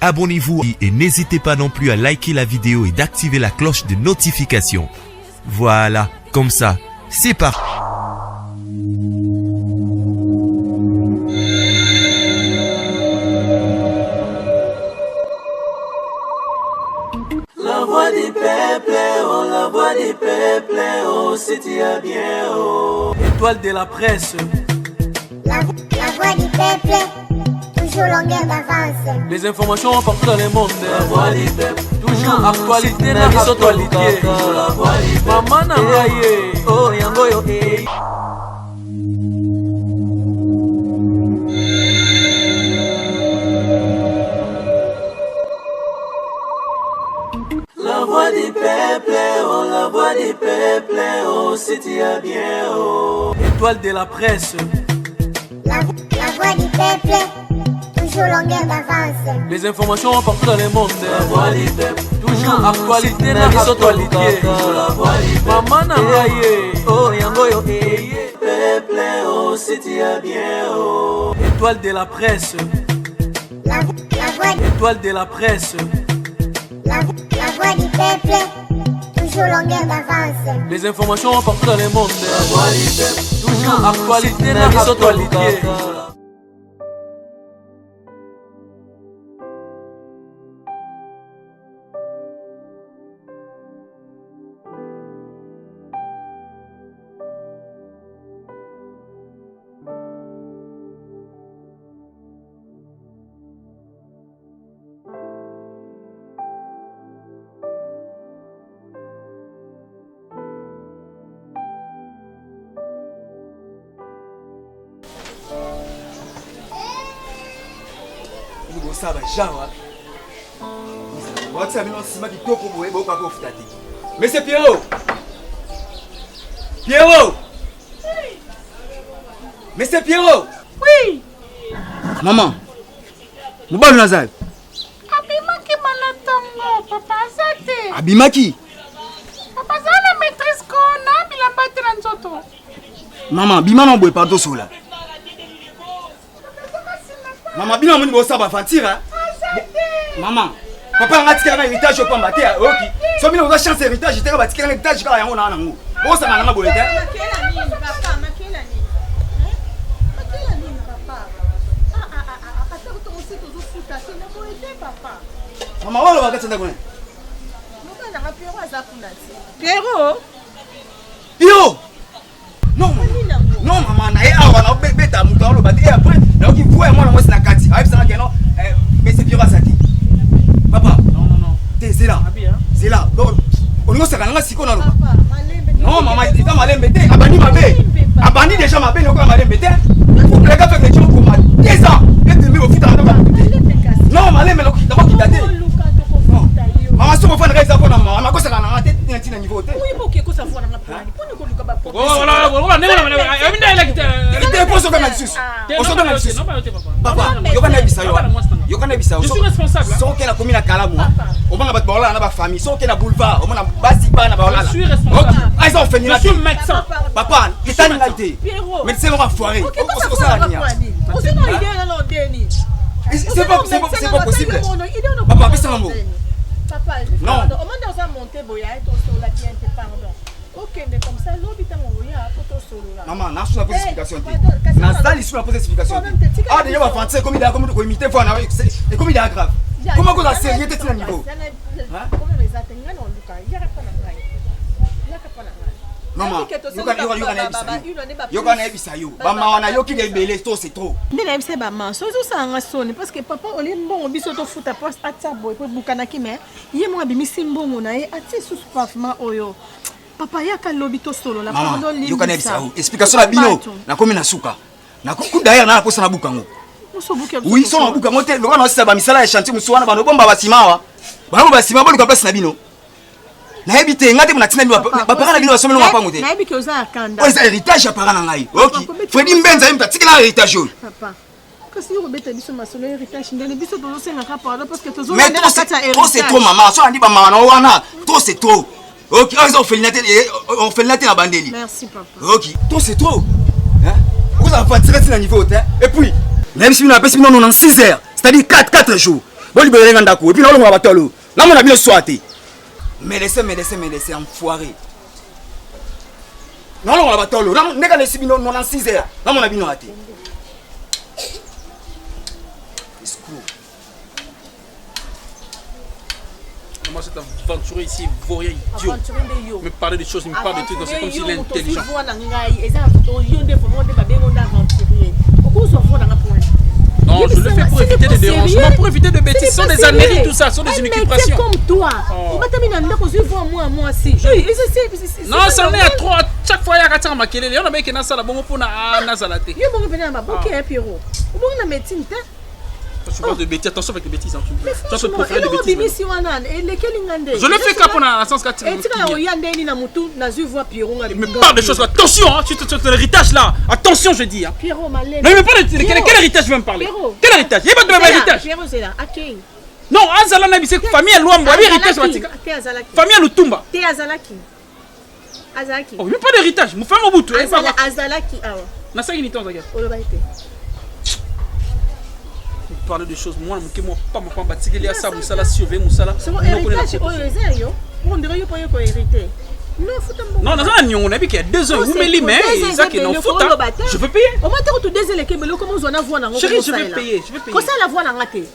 abonnez-vous et n'hésitez pas non plus à liker la vidéo et d'activer la cloche de notification. Voilà, comme ça, c'est parti. La voix du peuple, oh, la voix du peuple, oh, c'est bien, oh. Étoile de la presse. La voix du peuple, toujours longueur d'avance. Les informations partout dans le monde. La voix du peuple, toujours actualité na actualité. La voix du peuple, maman na ngaye, oh yango yo eh. La voix du peuple, oh, la voix du peuple, oh, c'est bien, oh. Étoile de la presse. La voix du peuple, toujours longueur d'avance. Les informations partout dans le monde. La voix du peuple, toujours actualité na actualité. La voix du peuple, maman na ngaye, oh yango yo eh. Peuple, oh, c'est bien, oh. Étoile de la presse. Étoile de la presse. La voix du peuple, toujours longueur d'avance. Les informations partout dans le monde. La voix du peuple, toujours actualité na actualité. Monsieur Pierrot! Pierrot! Monsieur Pierrot! Oui! Maman! Mobile Nazar! Abimaki Malatongo, papa Zate! Abimaki! Papa Zana maîtrise Kona, Bilambate Lanzoto! Maman, Bima non boy pardon sola. Maman, Bima mon bossa ba fantira. Maman, papa ngati kanga héritage au pamba te oki. So bino za chance héritage te ba tikanga héritage ka yango na nango. Bossa na nga boye te. Makela nini papa, makela nini? Makela nini papa? Ata kutongosi tozofuta te na boye te papa. Maman wala ba katenda kone. Moka na Pierrot aza kuna te. Pierrot? Yo! Non, non maman, na awa na beta muta lo ba te après na ki voye moi na moi na kati. Ayi ça que non mais c'est Pierrot Sati. Papa, non. C'est là. C'est là. On nous ça kana siko na lo. Non maman, il t'a malembe te. Abani mabe. Abani déjà mabe no ko malembe te. Pour les gars faire des choses pour moi. 10 ans. Et puis au foot en bas. Non, malembe no ki d'abord qui date. Maman so fa na reza ko na maman ko ça kana tête ntina niveau te. Oui, bon ko ça fona na plan. Poni ko luka ba. Voilà, il te pose comme Sus. On se donne Sus. Papa, yo kana bisa yo. Yo kana bisa. Je suis responsable. So ke na komi na kalamu. O banga bat baola na ba famille. So ke na boulevard, o mona basi pa na baola. Je suis responsable. Ah, ils ont fait ni Je suis médecin. Papa, il t'a ngalité. Médecin on va foirer. On ça la nia. On se doit idée na l'ondeni. C'est pas possible. Papa, qu'est-ce que c'est? Papa, non. Au moins dans un monté boya et ton solo la bien te pardon. OK, mais comme ça l'hôpital on voya pour ton solo là. Maman, na sous la pose explication. Na sali sous la pose explication. Ah déjà va fancer comme il a comme imiter faut na et comme il est grave. Comment que la sérieux t'es à niveau? Hein? Comment les atteindre non Lucas, il y a pas na ngai. Il y a pas na ngai. Maman, yo kana ebisa yo. Mama wana yo ki lebele to c'est trop. Ndena ebisa ba man. So ça nga soni parce que papa oli mbongo biso to futa poste atsa boy po bukana ki me. Ye mo abimisi mbongo na ye ati sous parfum oyo. Papa yaka lobi to solo la pardon li. Yo kana ebisa yo. Explication la bino na komi na suka. Na ku d'ailleurs na posa na bukango. Oui, so na bukango te lokana osisa ba misala ya chantier musu wana bano bomba basimawa. Bano basima bolo ka place na bino. Na ebite ngate mona tina biwa ba parana bino basomelo mapango te. Na ebike oza kanda. Oza héritage ya parana ngai. OK. Fredi Mbenza yimta tikela héritage yo. Papa. Kasi yo beta biso masolo héritage ndele biso tozo senga ka pardon parce que tozo mais trop c'est trop maman. So andi ba mama wana. Trop c'est trop. OK, on fait l'inaté na bandeli. Merci papa. OK. Trop c'est trop. Hein? Vous avez pas tiré sur le niveau et puis même si nous avons 6 heures, c'est-à-dire 4 jours. Bon libérer ngandako et puis on va batalo. Là mon habile soité. Me laissez enfoiré. Non on va batalo. Là neka les sibino 96 heures. Là mon habile noaté. Moi, cet aventurier ici, vaurien idiot. Me parler des choses, il me parle des trucs, c'est comme s'il est intelligent. Non, je le fais pour éviter des dérangements, pour éviter des bêtises. Ce sont des âneries, tout ça, ce sont des inoccupations. comme toi. Non, ça en est à trop. À chaque fois, il y a un maquillé. Il y a un mec qui a ça, bon pour Nazalate. Tu parles de bêtises, attention avec les bêtises. Tu peux préférer des bêtises. Je le fais pour la sens 4. Mais parle des choses, attention, tu as l'héritage là. Attention, je dis. Non, mais pas de quel héritage je veux me parler? Quel héritage? Il n'y a pas de même héritage. Non, Azala Nabi, c'est famille à Luambo, héritage. Famille à Lutumba. Oh, il n'y a pas d'héritage. Mon frère Mobutu. Azalaki. Nasa Giniton, regarde. Parler des choses, moi, pas ma femme bâtie, il y a ça, Moussala, Siové, Moussala. On dirait qu'il faut hériter. Non, on a vu qu'il y a 2 ans, vous mettez mais ça qui est non fout. Je veux payer. Au moins, tu as 2 ans, comment on a vu dans chérie, je vais payer. Comment ça la voix dans la tête?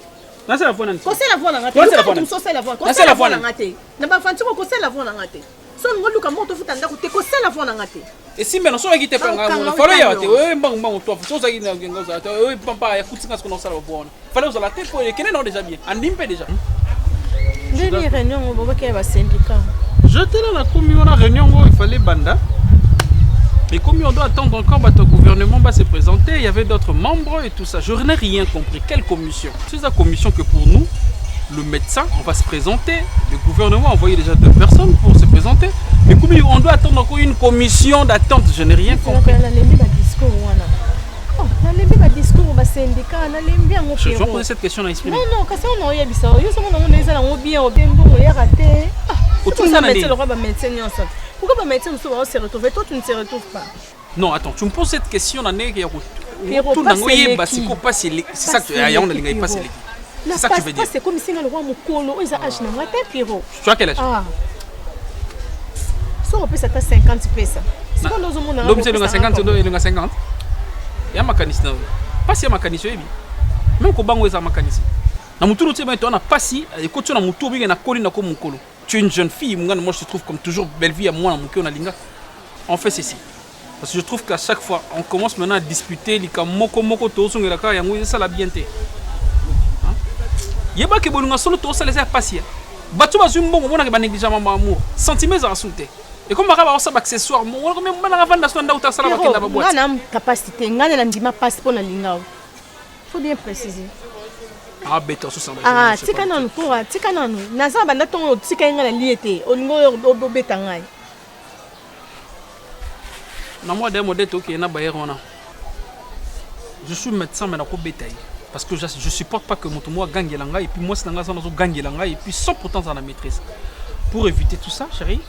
Non, c'est la voix dans la tête. Comment ça la voix dans la tête? Comment ça la voix dans la tête? N'a pas fait comment ça la voix dans la tête. Son ngolu ka moto futa ndako te ko sala vona ngate. Et si maintenant so ngite panga mo falo ya te we mbang to so za ngina ngoza te we pampa ya futinga ce qu'on sala vona. Falo za la tête pour kene non déjà bien. Andimpe déjà. Ndeni réunion ngo boba ke ba syndicat. Je te la commis on a réunion ngo il fallait banda. Mais comme on doit attendre encore votre gouvernement va se présenter, il y avait d'autres membres et tout ça. Je n'ai rien compris. Quelle commission? C'est la commission que pour nous le médecin, on va se présenter. Le gouvernement a envoyé déjà 2 personnes pour se présenter. Mais comme on doit attendre encore une commission d'attente, je n'ai rien compris. Je vais poser cette question à exprimer. Non, quand on a eu ça, pourquoi médecin se retrouve? Toi, tu ne te retrouves pas. Non, attends, tu me poses cette question. C'est ça que tu as passé. C'est ça que tu veux dire. C'est comme si le roi Mukolo, ils ont acheté un tête, Pierrot. Tu as quel âge? Si on peut ça 50 pesos. C'est pas dans le monde. L'homme c'est le 50, il a 50. Il y a ma canisse. Pas si il y a ma canisse. Même quand on a ma canisse. Na muturu tu es na pasi et quand tu as muturu bien na colline comme Mukolo. Tu es une jeune fille, moi je te trouve comme toujours belle vie à moi na Mukolo na linga. On fait ceci. Parce que je trouve qu'à chaque fois on commence maintenant à disputer les moko to songela ka yango ça la bienté. Yeba ke bolunga solo to ça laisser passer. Batu bazumbo mona ke ba négligemment amour. Sentiments à insulter. Et comme on ça accessoire, moi comme on a vendre ça ndauta sala bakenda ba boîte. Ngana capacité, ngana na ndima passe pour na linga. Faut bien préciser. Ah bête ça ça. Ah, tika non pour tika non. Naza banda ton tika ngana liete. Olingo obeta ngai. Na moi des modèles OK na ba yerona. Je suis médecin mais na ko bétail. Parce que je ne supporte pas que mon tournoi gagne l'anga et puis moi c'est l'anga sans gagne l'anga et puis sans pourtant dans la maîtrise. Pour éviter tout ça, chérie,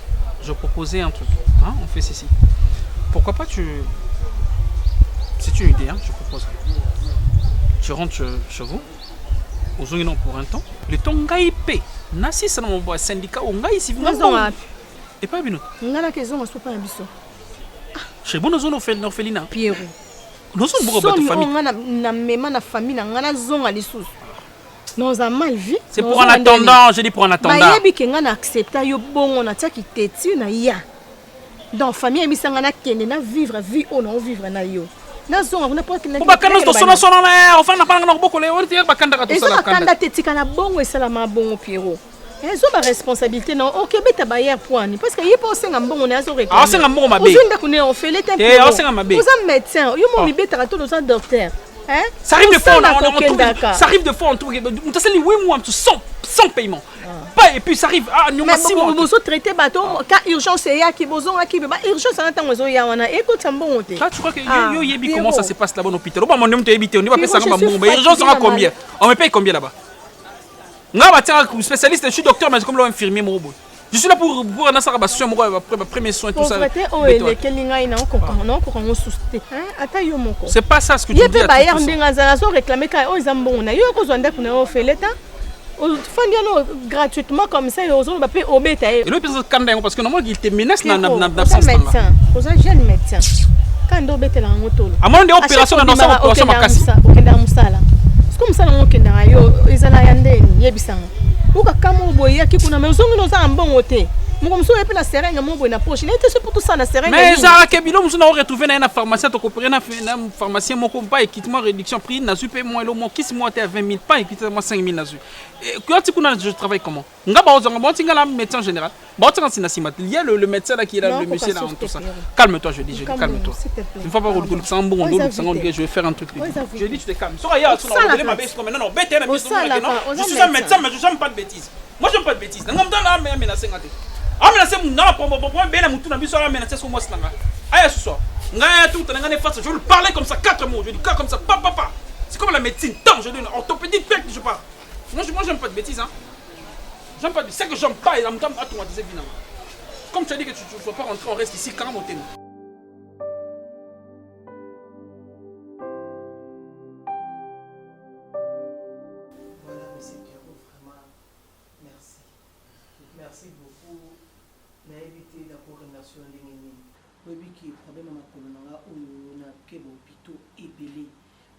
je proposais un truc. Hein, on fait ceci. Pourquoi pas tu... C'est une idée, hein, je propose. Tu rentres chez vous, aux gens pour un temps. Le temps gaïpé. Nasi c'est dans mon syndicat ou gaï si vous n'avez et pas bien. Ngana que zone soit pas biso. Chez bon zone orphelinat. Pierrot. Nous sommes beaucoup de famille. Na famille na zonga lisusu. Nous avons mal vu. C'est pour en attendant, je dis pour en attendant. Ba yebi ke ngana accepta yo bongo na tiaki teti na ya. Dans famille mi sanga na kende na vivre vie on vivre na yo. Na zonga on pas que na. Ba kana to sona na, on fa na pa na boko le, on tie ba kanda ka to sala kanda. Kanda teti kana bongo esala ma bongo Pierrot. Ils ont ma responsabilité non OK beta bayer point parce que il pas senga mbongo na zo réclamer. Ah senga mbongo mabe. Uzunda kune on fait les temps. Ah senga mabe. Vous êtes médecin, yo mo mi beta to dans docteur. Hein? Ça arrive de fois ça arrive de fois on trouve on t'a sali 8 mois sans paiement. Pas et puis ça arrive nous maximum. Vous traiter bateau cas urgence ya ki bozon ki ba urgence na tango zo ya wana écoute mbongo te. Là tu crois que yo yebi comment ça se passe là-bas dans l'hôpital. Ba mon nom te habité on va payer ça comme mbongo. Urgence sera combien? On me paye combien là-bas? Je suis spécialiste, je suis docteur, mais comme l'infirmier. Je suis là pour un soin, premier soin, tout ça. C'est pas ça ce que tu dis. ofandi ano gratuitement comme ça ozoloba mpe obeta ye Et le personne kanda yango parce que normalement il te menace na oza absence nanga. médecin oza jeune médecin kanda obetela yango tolo Amon de opération na dans opération makasi. okendaka mosala siko mosala yango okendaka yo ezala ya ndeni yebisanga okakama oboyaki kuna me ozongina oza na mbongo te moko mosusu oyepe na seringue mo boye na poche na ete so pour tout ça na seringue Mais ezalaka bilo mosusu na retrouver na pharmacien tokopere na pharmacien moko pas équipement réduction prix na zupe moi elo mo kisi moi te à 20 000 pas équipement moi 5 000 na zu. Quand kuna je travaille comment nga ba ozanga ba tinga la médecin général ba otinga sina simat il y a le médecin là qui est là le monsieur là en tout ça calme-toi je dis calme-toi une fois pas le sang bon je vais faire un truc je dis tu te calmes sois là tu n'as ma bête comme non bête na biso je suis un médecin mais je j'aime pas de bêtises moi j'aime pas de bêtises nga mdana mais menacer ngate amenacer mon na pour ben mutu na biso la menacer sur moi sinanga aya ce soir nga tout na ngane face je veux parler comme ça 4 mots je dis comme ça papa c'est comme la médecine tant je dis orthopédie pec je parle moi j'aime pas de bêtises hein j'aime pas c'est que j'aime pas et la mdam a tout disait bien comme tu as dit que tu ne vas pas rentrer on reste ici quand monter Merci beaucoup. Na évité la coordination ndenge oui qui problème à makolo nanga oyo na ke hôpitaux ebelé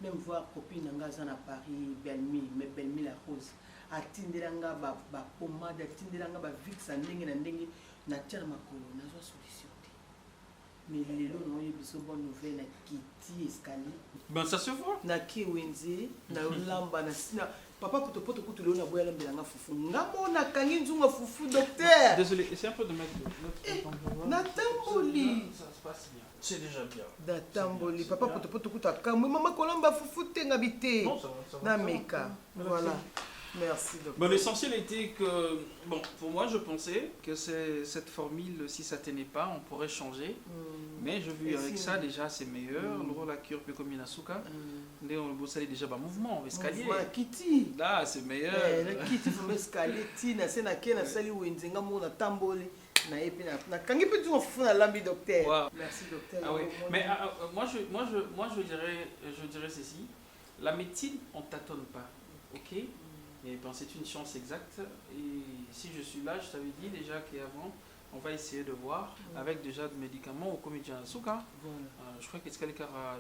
même voir copine nanga za na Paris Belmi mais Belmi la rose atindelanga ba pomade atindelanga ba vix ndenge na ndenge na tia makolo na zo solution te mais lelo no yebiso bonne nouvelle na kiti escalier ben ça se voit na ki wenze na lamba na sina papa poto kutu leo na boya lembelanga fufu ngamona kangi nzunga fufu docteur désolé c'est un peu de mettre notre natamboli ça se passe bien c'est déjà bien natamboli papa poto kutu akamwe mama kolamba fufu te ngabite na meka voilà merci docteur. Bon, l'essentiel était que, bon, pour moi, je pensais que cette formule, si ça tenait pas, on pourrait changer. Mais je vu avec ça, déjà, c'est meilleur. Le la cure peut comme Inasuka. On bossait déjà par mouvement, escalier. Kitty. Là, c'est meilleur. Le kitty, il faut escalier. Tina, c'est na kena sali wenzenga mo na tamboli. Na epi na kangi pe tu fufu na lambi docteur. Merci docteur. Ah oui. Mais moi je dirais ceci. La médecine, on tâtonne pas. OK? Et ben, c'est une chance exacte. Et si je suis là, je t'avais dit déjà qu'avant, on va essayer de voir avec déjà des médicaments au comédien Souka. Je crois qu'il y a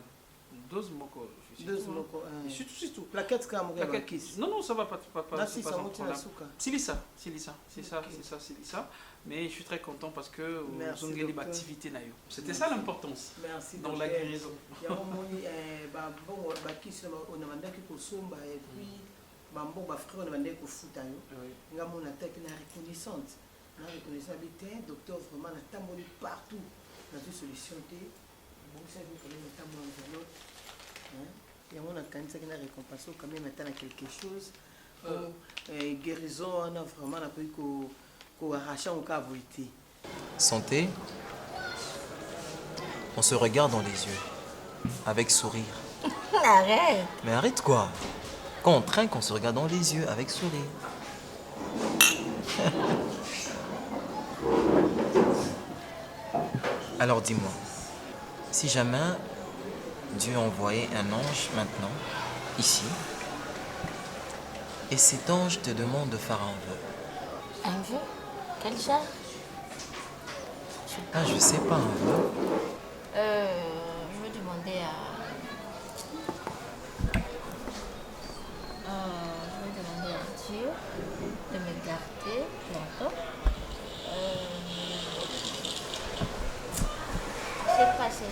12 moko. 12 moko. Surtout. Plaquette comme non, ça va pas. C'est pas un problème. C'est ça. Mais je suis très content parce que vous avez une activité. C'était ça l'importance. Merci. Dans la guérison. Il y a un moment, on a demandé que somba et puis. Bambo ba frère on a demandé que foot ayo nga mon attaque na reconnaissante bien docteur vraiment na tamboli partout na une solution té bon ça veut dire na tamboli dans l'autre hein et on a quand même na récompense quand même maintenant quelque chose guérison on a vraiment na peu ko arracher au cas volité santé on se regarde dans les yeux avec sourire Arrête. mais arrête quoi. Quand on trinque, on se regarde dans les yeux avec sourire. Alors dis-moi, si jamais Dieu envoyait un ange maintenant, ici, et cet ange te demande de faire un vœu. Un vœu? Quel genre? Ah, je sais pas, un vœu. Je vais demander à... Dieu de me garder longtemps. Je sais pas, je suis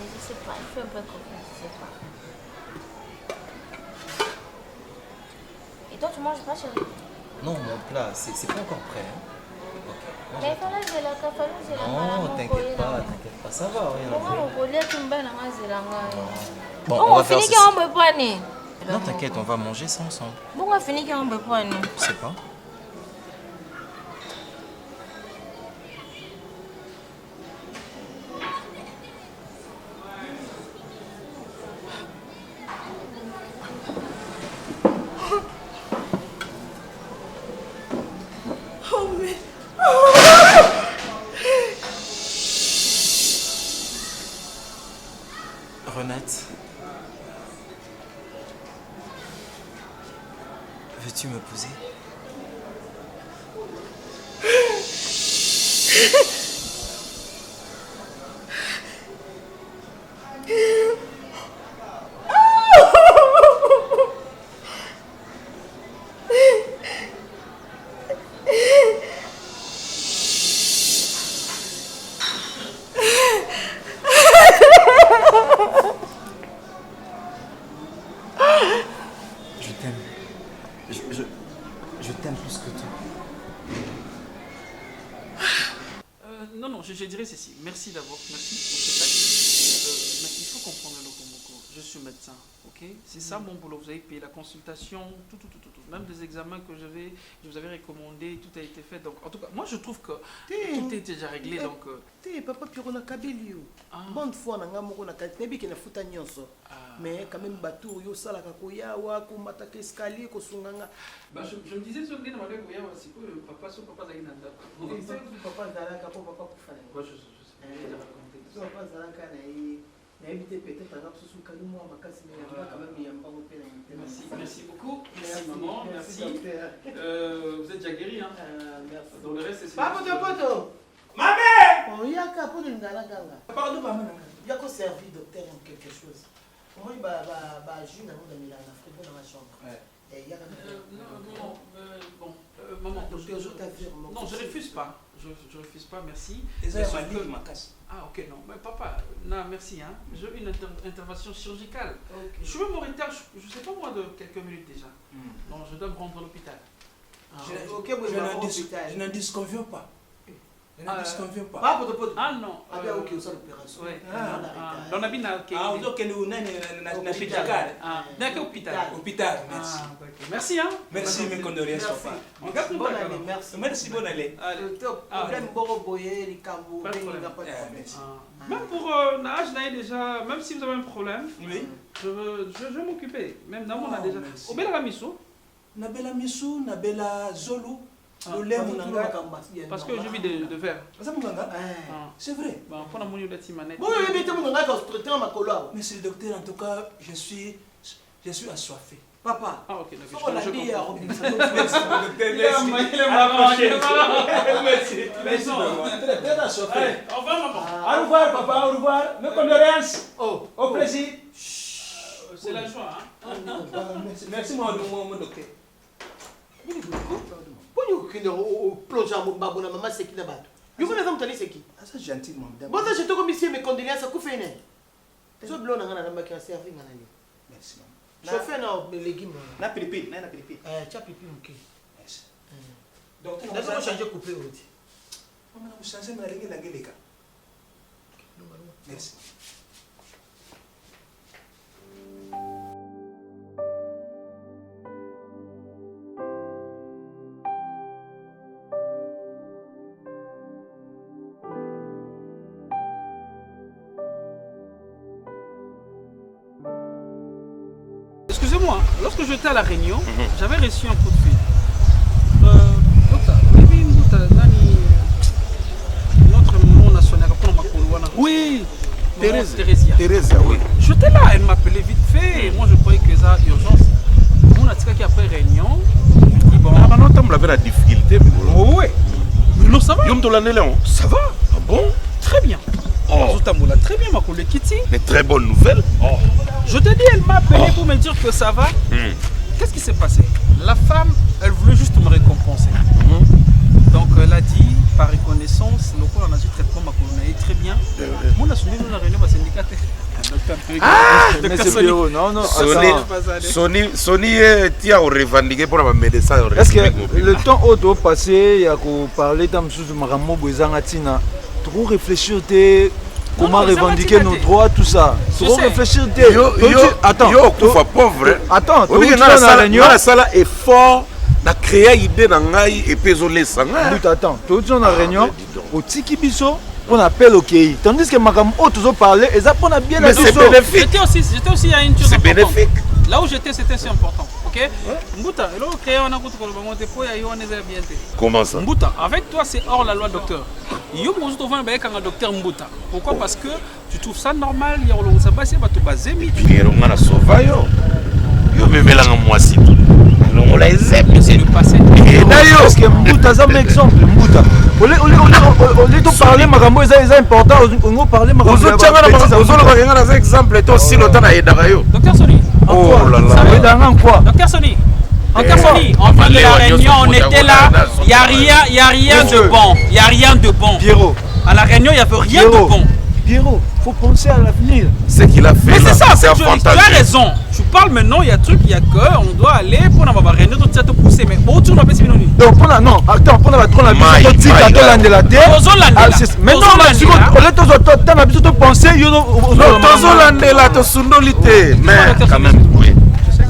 un peu confuse, je sais pas. Et toi, tu manges pas, chérie? Non, mon plat, c'est pas encore prêt. Hein. Mais il fallait que je la non, t'inquiète pas, ça va. Bon, on va finir qu'on peut pas. Non, t'inquiète, on va manger ça ensemble. Bon, on va finir qu'on peut pas. Je sais pas. Renette, veux-tu m'épouser? Je t'aime plus que tout. Non, je dirais ceci. Merci d'abord, merci pour cet acte. Mais il faut comprendre, Lokomoko, je suis médecin, ok? C'est ça mon boulot. Vous avez payé la consultation, tout. Même des examens que je vous avais recommandé, tout a été fait. Donc, en tout cas, moi je trouve que tout est déjà réglé. Donc, papa Piro na kabeli yo. Bonne fois na ngamoko na kati nebi ke na futa nyonso. Mais quand même bateau yo sala ka koyawa ko mataka escalier ko sunganga. Bah je me disais sur le matin koyawa c'est que papa zali na ndako. Papa zala ka papa kufana. Moi je sais. Papa zala ka na yi na éviter peut-être un absous ka mo makasi mais quand même il y a un bon peine. Merci beaucoup. Merci maman, merci. Vous êtes déjà guéri hein. Merci. Dans le reste c'est Poto. Maman! On y a qu'à pour une gala ganga. Pardon, maman. Il y a qu'à servir docteur en quelque chose. Moi, il va jouer dans la frigo dans la chambre. Et il y a bon, maman, docteur, je t'affirme. Non, je refuse pas. Je refuse pas, merci. Ah, ok, non. Mais papa, non, merci. Hein. Je veux une intervention chirurgicale. Okay. Je suis même en retard, je ne sais pas moi, de quelques minutes déjà. Non, je dois me rendre à l'hôpital. Je n'en disconviens pas. Je n'en disconviens pas. Ah non. Ah bien, ok, ça l'opération. On a bien ok. Ah, on a que nous hôpital. Merci. Merci hein. Merci mes condoléances papa. On garde bonne année, merci. Merci, bonne année. Problème Boroboye, les Cambo, merci. Même pour l'âge déjà, même si vous avez un problème, oui. Je vais m'occuper. Même dans on a déjà. Au Bela Misso. Nabela Misso, Nabela Zolo. Parce que je vis de verre. C'est vrai. Monsieur le docteur, en tout cas, je suis assoiffé. Papa. Ah ok, d'accord. Merci. Au revoir maman. Au revoir papa, au revoir. Mes condoléances. Au plaisir. C'est la joie. Merci mon docteur. Plonge en babona maman c'est qui là-bas. Vous voulez me c'est qui? Ah ça gentil mon dame. Bon ça je te remercie mes condoléances ku fait né. So blo na ngana na servir ngana ni. Merci maman. Je fais na légumes. Na pipi. Tia pipi OK. Merci. Donc on va changer couper aussi. Maman vous changer na lengi langeleka. Merci. Excusez-moi, lorsque j'étais à la Réunion, j'avais reçu un coup de fil. Notre nom national, oui, Thérèse, oui. J'étais là, elle m'appelait vite fait. Et moi, je croyais que ça urgence. On a dit qu'après Réunion, je dis bon. Ah, non, tu avais la difficulté. Oui. Mais non, ça va. Ça va. Ah bon? Très bien. Oh. Très bien, ma collègue Kitty. Des très bonnes nouvelles. Oh. Je te dis, elle m'a appelé pour me dire que ça va. Qu'est-ce qui s'est passé? La femme, elle voulait juste me récompenser. Donc elle a dit, par reconnaissance, le cours en a eu traitement, ma collègue très bien. Moi, on a soumis la réunion, syndicat. Mais c'est Pierrot, non. Sony, tu as revendiqué pour la médecin. Est-ce que le temps au passé, il y a parlé d'un sous Maramo Bouezangatina, trop réfléchir comment revendiquer nos droits, tout ça. Trop réfléchir attends, pauvre. Attends, tu la salle est fort. Na créer idée dans ngai et pésolé ça. Attends, tout on a réunion au Tiki Biso on appelle au Kei. Tandis que Makam Otozo parlait et ça on a bien la c'est bénéfique. J'étais aussi à une chose. C'est bénéfique. Là où j'étais c'était assez important. OK? Mbuta, là où créer on a coûté pour le moment pour y on est bien. Comment ça? Mbuta, avec toi c'est hors la loi docteur. Yo mo zo vendre avec un docteur Mbuta. Pourquoi? Parce que tu trouves ça normal, il y a le ça passer ba to bazemi. Pierrot on a sauvé yo. Yo me melanga moi si. On l'a c'est le passé. Et d'ailleurs, parce que Mbuta ça un exemple mbuta au lieu de parler makambo c'est important on parler makambo ozolobaka na exemple to si lota na yedaka yo Docteur Sony. Oh là là. dans quoi Docteur Sony. Docteur Sony, en fin de la réunion, on était là, il n'y a rien de bon. Il n'y a rien de bon. Pierrot. À la réunion, il n'y avait rien de bon. Pierrot, il faut penser à l'avenir. Ce qu'il a fait. Mais c'est ça, tu avantageux. as raison. Tu parles maintenant, il y a truc, il y a que, on doit aller pour la réunion, tout ça te pousser. Mais autour de la personne. Donc, non, attends, pour la trône, la vie, la terre. Maintenant, on a besoin de penser. Tozolandela, tosundolite. Mais quand même, oui.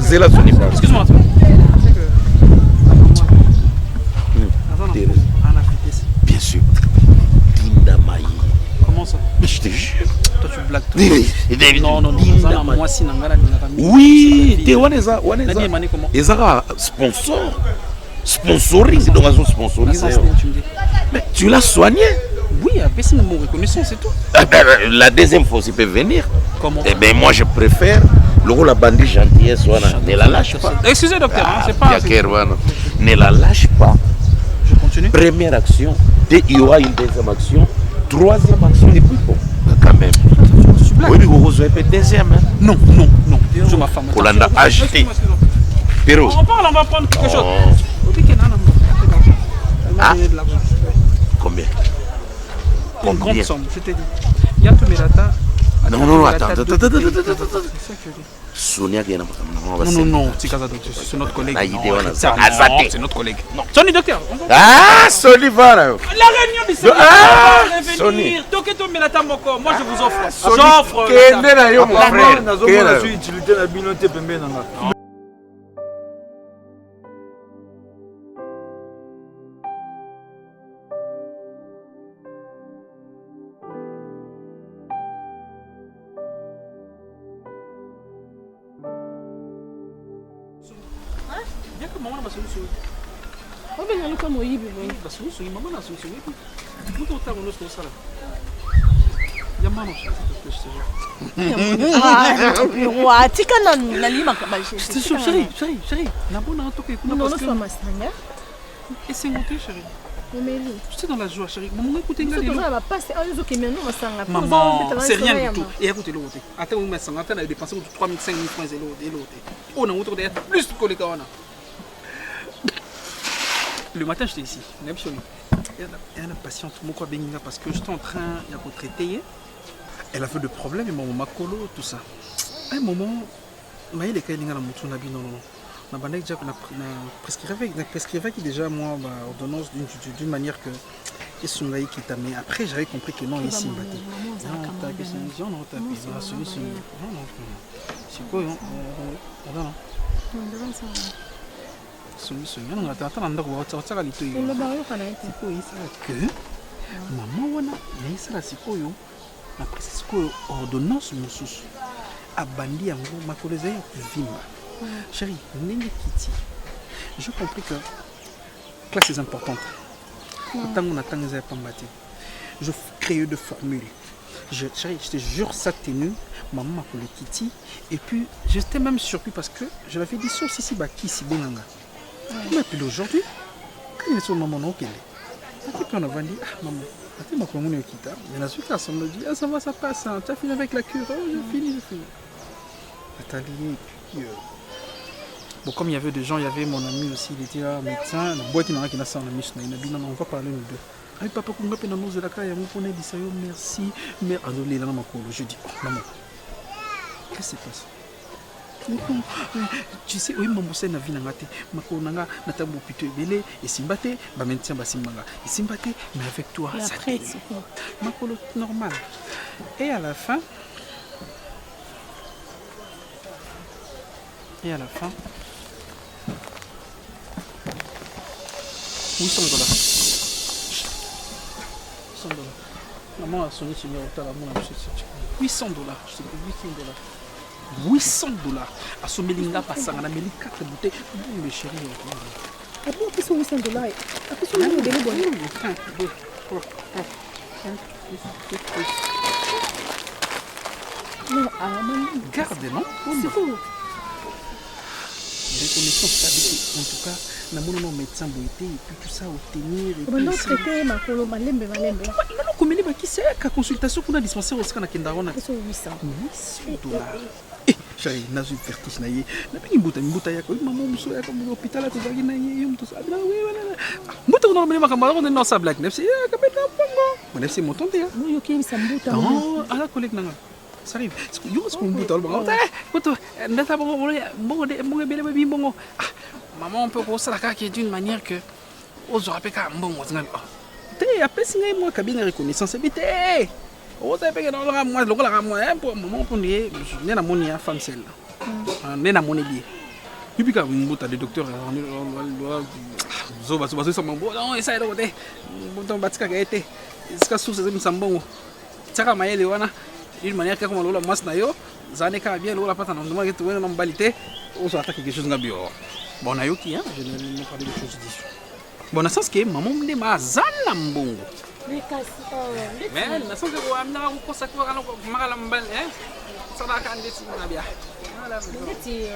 C'est la Sony. Excuse-moi. Bien sûr. Dinda Maï. Comment ça? Mais je te jure. Toi tu blagues. Non. Moi si nangala oui, t'es Waneza. Ezara sponsor. Sponsorisé, donc ils ont sponsorisé. Mais tu l'as soigné? Oui, après c'est mon reconnaissance, c'est tout. La deuxième fois, il peut venir. Comment? Eh bien, moi je préfère. Le la bandit gentillesse, ne la lâche pas. Excusez docteur, c'est pas. Ne la lâche pas. Je continue. Première action, il y aura une deuxième action, troisième action et puis bon, quand même. Oui, mais vous avez deuxième. Non. Je ma femme. Pour l'en acheter. Pero. On parle, on va prendre quelque chose. Ah. Combien? Une grande somme, je t'ai dit. Il y a tous mes data. Non, attends. Sonia qui est là. Non, c'est notre collègue. C'est notre collègue. Non. Sony, docteur. Ah, Sony va là. La réunion du Sony. Ah, Sony. Moi, je vous offre. J'offre. Quel est là, mon frère? Quel est l'utilité de la binoté pembe nanga? J'étais dans la joie, chérie. Maman, écoutez, maman, c'est rien du tout. Et écoutez, l'autre. Attends, on a dépensé 3 000, 5 000 francs et l'autre. On a autour d'être plus que les gars. Le matin, j'étais ici. Il y a une patiente parce que j'étais en train de traiter. Elle a fait des problèmes, maman, colo, tout ça. À un moment, je suis allé à la moto. On a prescrit déjà moi ordonnance d'une manière que mais après j'avais compris que non ici chérie, j'ai compris que la classe est importante. Je crée des formules. Chérie, je te jure, ça tenue, maman m'a collé Kitty. Et puis, j'étais même surpris parce que je l'avais dit sur Sissi Baki, si Bonanga. Il m'a appelé aujourd'hui. Il est sur maman, non, qu'elle est. Et puis, on a dit, ah, maman, tu m'as connu au Kita. Il y en a celui qui me dit, ah, ça va, ça passe. Tu as fini avec la cure. Oh, j'ai fini. Attendez, et puis. Bon, comme il y avait des gens, il y avait mon ami aussi, il était médecin. La boîte, il y en a qui n'a pas en ami, il a dit non, on va parler nous deux. Ah, papa, quand on a nous de la caille, on a dit ça, merci. Mais je dis, oh maman, qu'est-ce qui se passe? Tu sais, oui, mon bossé n'a vu n'angate, ma konanga, n'a pas plutôt belé, et simbate, bah maintenant, bah simbanga, et simbate, mais avec toi, ça fait ma colo normal. Et à la fin, $800. Maman a sonné sur le retard, $800. Je te dis $800. À ce mélinga passant, on a mis 4 bouteilles. Bon, mes chéris. Après, c'est $800. Après, c'est garde, non? C'est tout. Reconnaissance, en tout cas, na mon médecin boité et puis tout ça obtenir et puis traiter makolo malembe non komeli ba qui c'est ka consultation kuna dispensaire aussi kana kenda rona $800 chérie nazo vertige na ye na bingi mbuta yako maman muso yako mu hôpital to bagi na ye yum to sa na oui voilà mbuta no meli makamba ko no sa black nefsi ya ka beta bongo mo nefsi mo tonte ya no yo ke sa mbuta non ala collègue nanga ça arrive yo ko mbuta bongo koto ndata bongo de bele bi bongo maman on peut ko sala ka qui d'une manière que aux rappelle ka mbongo zinga te apesi ngai mo kabine reconnaissance bité o sa peke na loka moi lokola ka moi pour maman pour ne na moni ya femme celle ne na moni bi yupika mbuta de docteur zo baso sa mambo non esa ero te mbuta batika ka ete iska source zemi sambongo tsaka mayele wana d'une manière que comme lola mas na yo zane ka bien lola pata na ndoma ke tuwe na mbalité on se attaque quelque chose ngabio bon na yoki hein je ne parler de choses d'ici bon na sens que maman mde ma zana mbongo mais na sens que amna ko sa ko magala mbal hein sada ka ande si na bia ngeti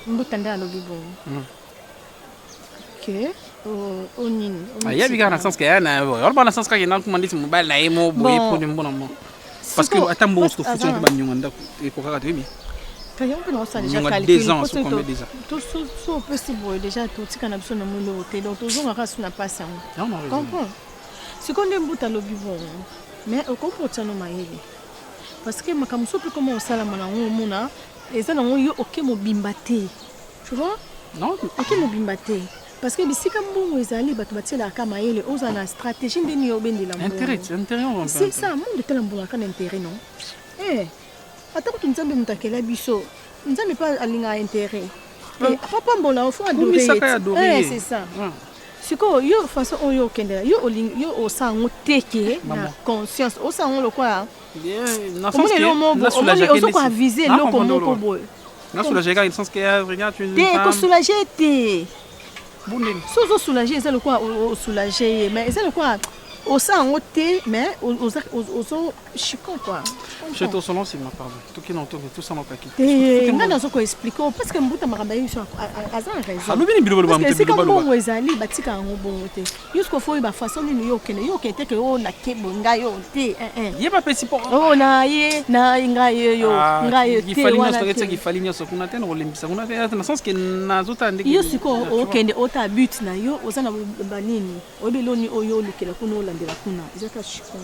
mbutanda lo bibo que o nini aya biga na sens que na on na sens que na ko mandisi mobile na emo boy pour ni mbona mo parce que atambo sto futu ko banyonga ndako e ko kaka temi quand on a déjà calculé tout ça possible déjà tout ce qu'on a besoin de mon côté donc toujours on reste na passion comprends ce qu'on aime buta lo bibo mais au comportement no maele parce que makamuso pe comment on sala mona ngomuna eza na yo oke mobimbate tu vois non oke mobimbate parce que bisika mbongo ezali bato batela ka maele oza na stratégie ndeni yo bendela mbongo intérêt c'est ça monde de tel mbongo ka intérêt non attends que nzambe mutakela biso nzambe pas alinga intérêt papa mbona faut adorer c'est ça siko yo façon oyo kendela yo osango teke na conscience osango lokwa bien na sens que soulager on ko aviser loko moko boy na soulager dans le sens que regarde tu te ko soulager te bonne so soulager c'est lokwa soulager mais c'est lokwa au sein on té mais aux chico quoi je te selon si ma pardon tout qui non tout ça m'a pas quitté nga nazo ko expliquer parce que mbuta makamba yiso azan raison alu bini bilo ba mte bilo ba bon ezali batika ngo bon te jusqu'au fois ba façon ni yo kete ke o na kebo nga yo te ye ba pesi po oh na ye na nga yo nga yo te wana ki fali nyoso kuna tena ko lembisa kuna tena na sens que nazota ndiki yo siko o kende o ta but na yo ozana banini obeloni oyo lukela kuna de la kuna ils étaient chico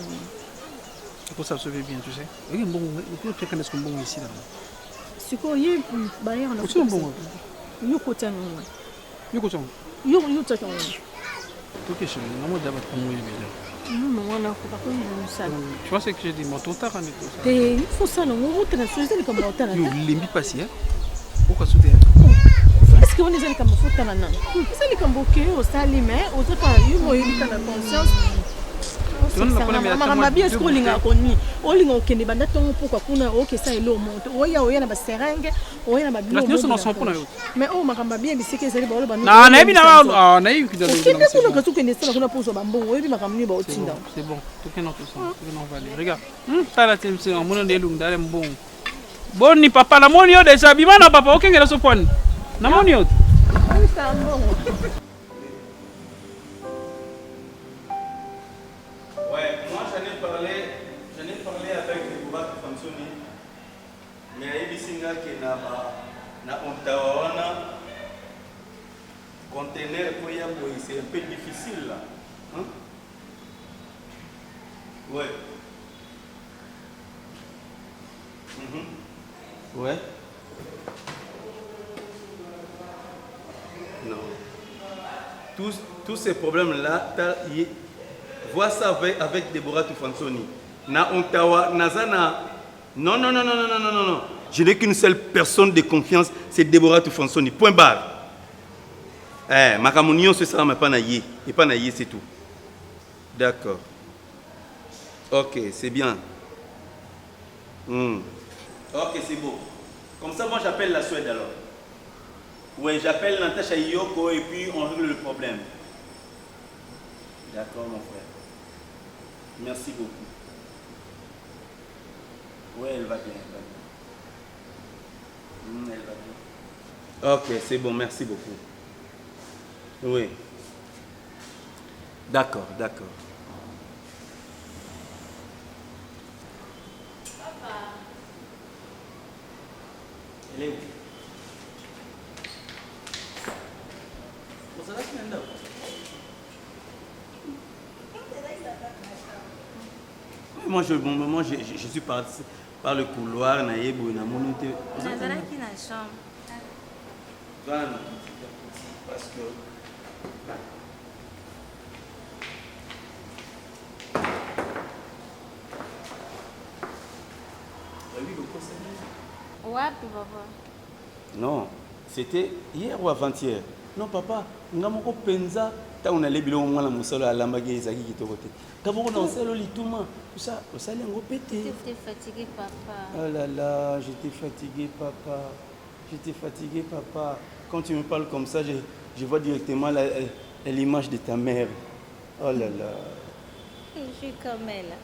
pour ça se fait bien tu sais oui bon on peut connaître comme bon ici là chico y bayer on a c'est bon yo côté non yo côté yo tata tout que je non moi d'abord comme moi non on a pas comme ça tu vois ce que j'ai dit mon total en tout ça il faut ça non on te choisir comme on t'a yo limbi passer pourquoi sauter est-ce que on est comme faut tana non c'est comme boké au sali mais au total yo mo yita na conscience mama bien scrolling akoni olinga okende banda tongo pourquoi kuna okesa elo monte oya na ba seringue oya na ba bilo mais o makamba bien bisike ezali ba oloba na yebi na na yebi kidalo okende kuna kasu kende sana kuna poso ba mbongo oyebi makamba ni ba otinda c'est bon tout que non tout ça tout que non va aller regarde ça la team c'est mon ndelu ndale mbongo boni papa la moni yo déjà bimana papa okengela so poni na moni yo ça mbongo. Ouais, moi j'en ai parlé avec le Boba Fansoni, mais il y a qui na Ontawa conteneur pour y aller, c'est un peu difficile là. Hein? Ouais. Ouais. Non. Tous ces problèmes-là, vois ça avec Deborah Tufansoni. Na Ontawa, Nazana. Non. Je n'ai qu'une seule personne de confiance, c'est Deborah Tufansoni. Point barre. Ma communion, ce sera pas naïe. Et pas naïe, c'est tout. D'accord. Ok, c'est bien. Ok, c'est beau. Comme ça, moi, j'appelle la Suède alors. Oui, j'appelle Natacha Yoko et puis on règle le problème. D'accord, mon frère. Merci beaucoup. Oui, elle va bien. Elle va bien. Ok, c'est bon, merci beaucoup. Oui. D'accord, d'accord. Papa. Elle est où? Vous allez maintenant? Moi, je suis parti par le couloir, naïbo, na monité. Vous allez qui dans la chambre? Parce que. Ouais, papa. Non, c'était hier ou avant-hier. Non, papa, ngamoko penza, ta on allait bilon moi la musolo à lambagé ezaki kitokote. Kaboko na oselo lituma, tout ça, osali ngo pété. J'étais fatigué, papa. Oh là là, j'étais fatigué, papa. J'étais fatigué, papa. Quand tu me parles comme ça, je vois directement l'image de ta mère. Oh là là. Je suis comme elle.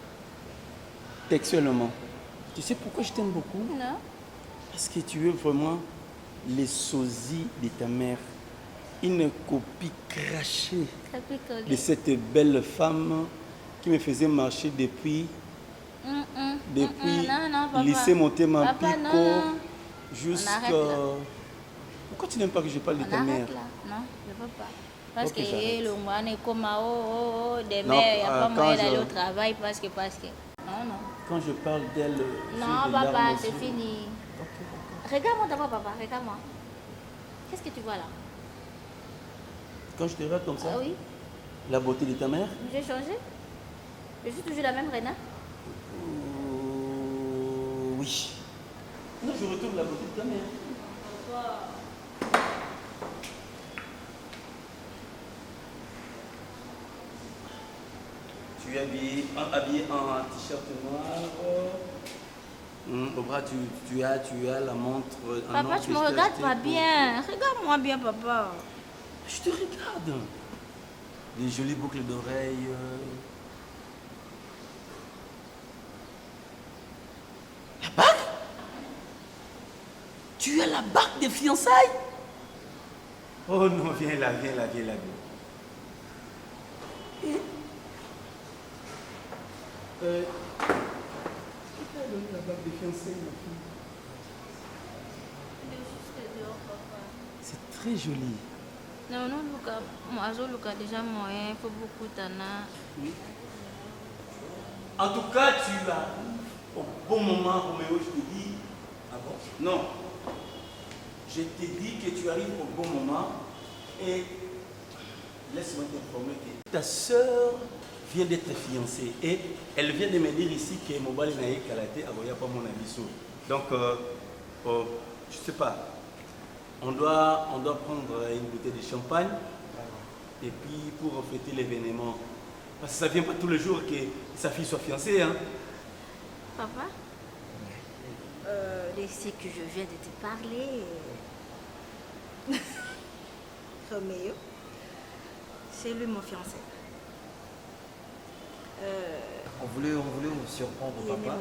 Textuellement. Tu sais pourquoi je t'aime beaucoup? Non. Parce que tu es vraiment les sosies de ta mère. Une copie crachée de cette belle femme qui me faisait marcher depuis lycée Montema Pico jusqu'à... Pourquoi tu n'aimes pas que je parle de ta mère? Non, je ne veux pas. Parce que le mois est comme des mères, il n'y a pas moyen d'aller au travail parce que... Non, non. Quand je parle d'elle... Non, papa, c'est fini. Regarde-moi d'abord, papa, regarde-moi. Qu'est-ce que tu vois là? Quand je te regarde comme ça, oui. La beauté de ta mère? J'ai changé? Je suis toujours la même Rena? Oui. Non, je retrouve la beauté de ta mère. Tu es habillé en t-shirt noir. Au bras, tu as la montre. Papa, tu me regardes pas bien. Regarde-moi bien, papa. Je te regarde. Des jolies boucles d'oreilles. La bague? Tu as la bague de fiançailles? Oh non, viens là. La bague de fiançailles, ma fille. C'est très joli. Non, Lucas, moi, Lucas, déjà moyen, il faut beaucoup d'anna. Oui. En tout cas, tu as au bon moment, Roméo, je te dis. Ah bon? Non. Je t'ai dit que tu arrives au bon moment et laisse-moi t'informer que ta soeur vient d'être fiancée et elle vient de me dire ici que Mobali n'a kalaté à pas mon avis. Donc, je sais pas. On doit prendre une bouteille de champagne et puis pour fêter l'événement. Parce que ça ne vient pas tous les jours que sa fille soit fiancée. Hein. Papa, c'est que je viens de te parler. Roméo, c'est lui mon fiancé. On voulait vous surprendre, papa.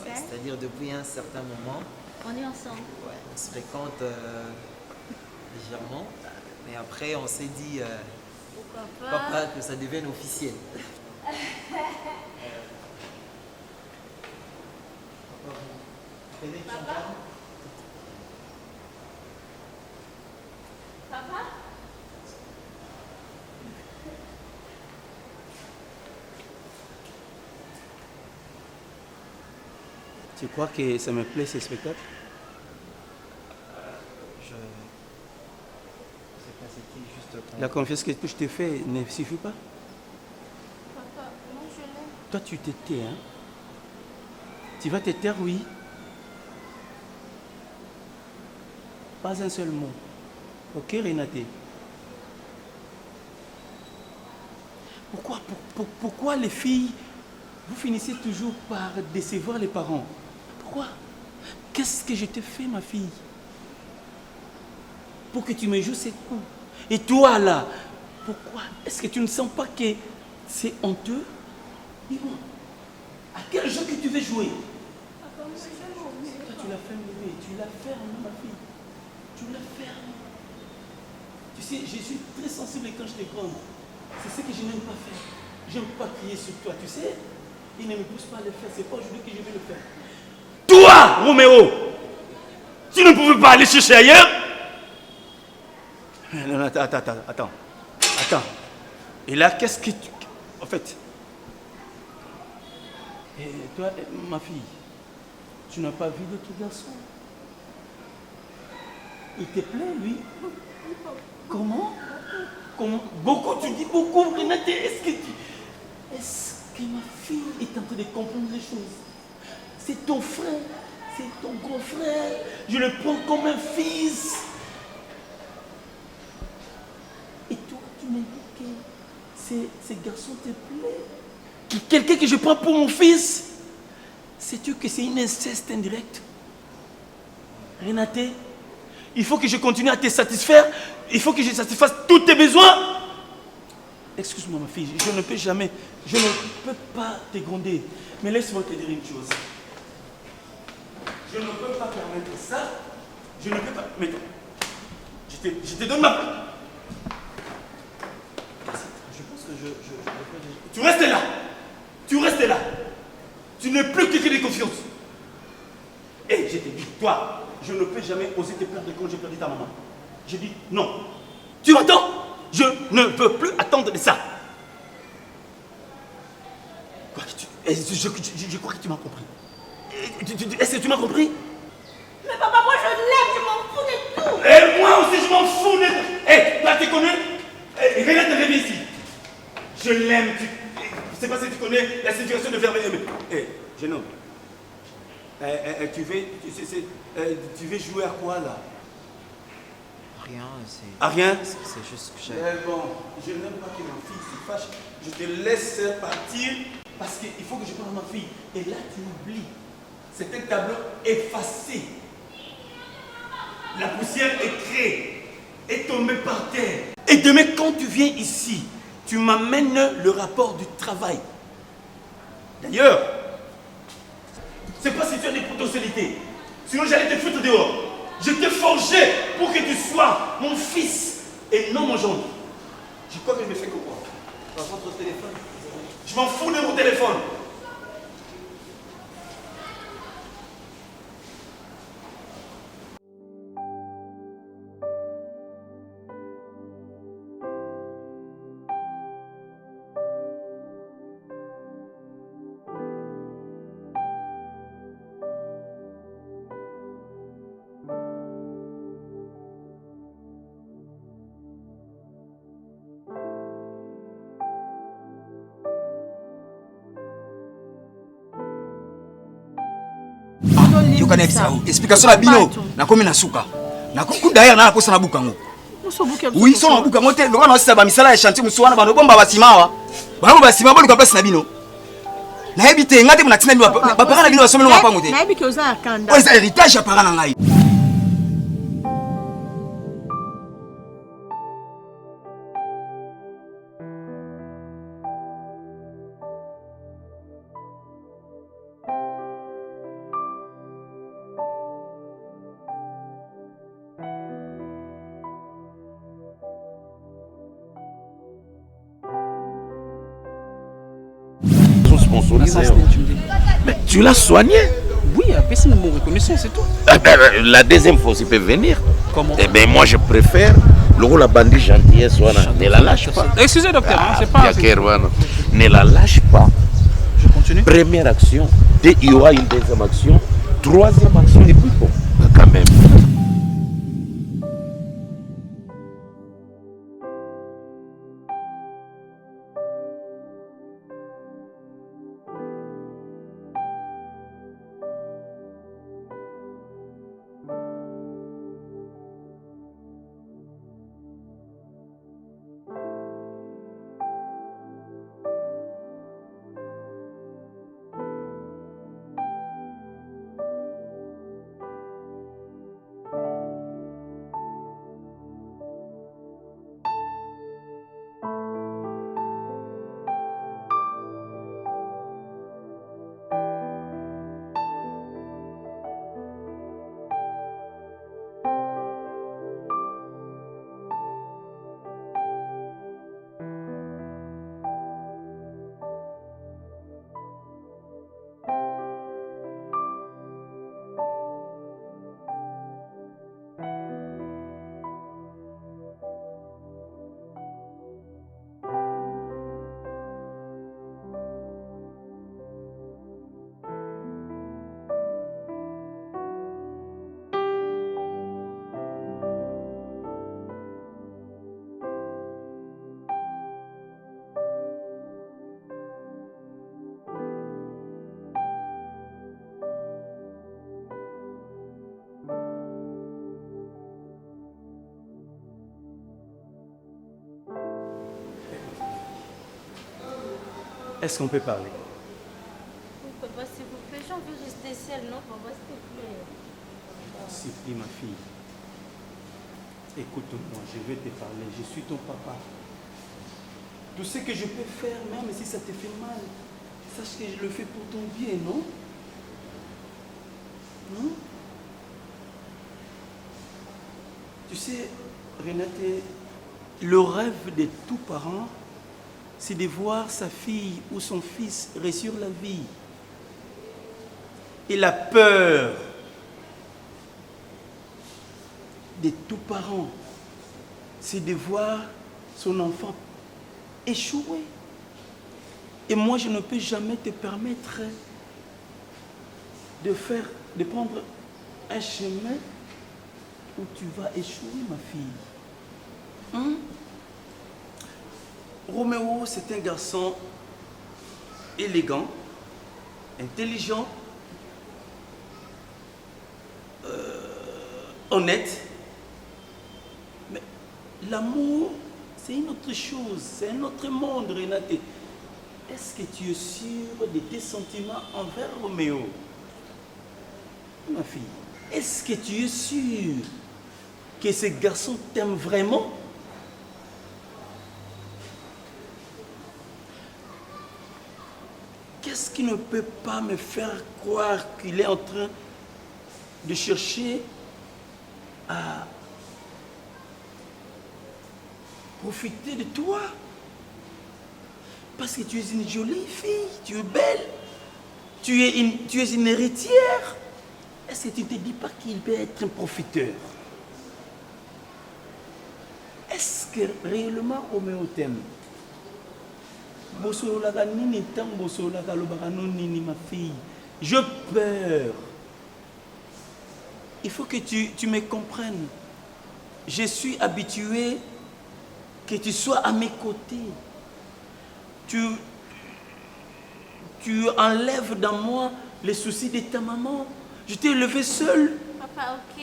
C'est-à-dire depuis un certain moment. On est ensemble. Ouais, on se fréquente légèrement. Mais après, on s'est dit, papa, que ça devienne officiel. Papa? Papa? Tu crois que ça me plaît ce spectacle? Je sais pas, c'était juste... La confiance que je t'ai fait ne suffit pas? Papa, moi je l'aime. Toi tu te tais, hein? Tu vas te taire, oui? Pas un seul mot. Ok, Renaté? Pourquoi les filles, vous finissez toujours par décevoir les parents? Pourquoi? Qu'est-ce que je t'ai fait, ma fille? Pour que tu me joues ces coups. Et toi, là, pourquoi? Est-ce que tu ne sens pas que c'est honteux? Dis-moi, à quel jeu que tu veux jouer? Toi, tu la fermes, bébé. Tu la fermes, ma fille. Tu la fermes. Tu sais, je suis très sensible quand je te gronde. C'est ce que je n'aime pas faire. Je n'aime pas crier sur toi, tu sais. Il ne me pousse pas à le faire, c'est pas aujourd'hui que je vais le faire. Toi, Roméo, tu ne pouvais pas aller chercher ailleurs? Non, attends. Et là, qu'est-ce que tu... En fait... Et toi, ma fille, tu n'as pas vu d'autre garçon? Il te plaît, lui? Comment? Beaucoup, tu dis beaucoup, Renate. Est-ce que ma fille est en train de comprendre les choses? C'est ton frère, c'est ton grand frère. Je le prends comme un fils. Et toi, tu me dis que ces garçons te plaît? Quelqu'un que je prends pour mon fils? Sais-tu que c'est une inceste indirecte? Renate, il faut que je continue à te satisfaire. Il faut que je satisfasse tous tes besoins. Excuse-moi ma fille, je ne peux pas te gronder. Mais laisse-moi te dire une chose. Je ne peux pas permettre ça. Je ne peux pas... Mais je te donne ma... Je pense que Tu restes là. Tu n'es plus quelqu'un de confiance. Et je te dis, toi, je ne peux jamais oser te perdre quand j'ai perdu ta maman. Je dis non. Tu m'entends? Je ne veux plus attendre de ça. Je crois que tu m'as compris. Est-ce que tu m'as compris? Mais papa, moi je l'aime, je m'en fous de tout. Et moi aussi je m'en fous de tout. Hé, toi tu connais? Regarde, reviens ici. Je l'aime. Je ne sais pas si tu connais la situation de faire aimer. Hé, jeune homme. Tu veux jouer à quoi là? Rien, c'est... À rien? C'est juste que j'ai... Bon, je n'aime pas que ma fille se fâche. Je te laisse partir parce qu'il faut que je parle à ma fille. Et là, tu oublies. C'est un tableau effacé. La poussière est créée, est tombée par terre. Et demain, quand tu viens ici, tu m'amènes le rapport du travail. D'ailleurs, c'est pas si tu as des potentialités. Sinon, j'allais te foutre dehors. Je t'ai forgé pour que tu sois mon fils et non mon gendre. Je crois que je me fais comprendre. Par votre téléphone. Je m'en fous de mon téléphone. Yokana bisa explication na bino na komi na suka na ku d'ailleurs na posa na bukango oui so na bukango te lokana osisa ba misala ya chantier musuwana bano bomba basimawa bano basima boluka place na bino na ebite ngate muna tina bino ba parana na bino basomelo mapango te na ebike oza akanda oza héritage ya parana ngai sponsorisé. Mais tu l'as soigné? Oui, c'est mon reconnaissance, c'est tout. La deuxième fois, il peut venir. Comment? Eh bien, moi, je préfère le rôle la bandit gentillesse. Ne la lâche pas. Excusez, docteur, c'est pas... Ne la lâche pas. Je continue. Première action, il y aura une deuxième action, troisième action, et puis bon, quand même. Est-ce qu'on peut parler? Oui, papa, s'il vous plaît, j'ai envie de rester seule, non, papa, s'il te plaît. S'il te plaît, ma fille. Écoute-moi, je vais te parler. Je suis ton papa. Tout ce que je peux faire, même si ça te fait mal, sache que je le fais pour ton bien, non? Non? Tu sais, Renate, le rêve de tout parent, c'est de voir sa fille ou son fils réussir la vie. Et la peur de tout parent, c'est de voir son enfant échouer. Et moi, je ne peux jamais te permettre de prendre un chemin où tu vas échouer, ma fille. Roméo, c'est un garçon élégant, intelligent, honnête. Mais l'amour, c'est une autre chose, c'est un autre monde, Renate. Est-ce que tu es sûre de tes sentiments envers Roméo? Ma fille, est-ce que tu es sûre que ce garçon t'aime vraiment? Qu'est-ce qui ne peut pas me faire croire qu'il est en train de chercher à profiter de toi? Parce que tu es une jolie fille, tu es belle, tu es une héritière. Est-ce que tu ne te dis pas qu'il peut être un profiteur? Est-ce que réellement Roméo t'aime? Ma fille, je peur. Il faut que tu me comprennes. Je suis habitué que tu sois à mes côtés. Tu enlèves dans moi les soucis de ta maman. Je t'ai élevé seul. Papa, ok.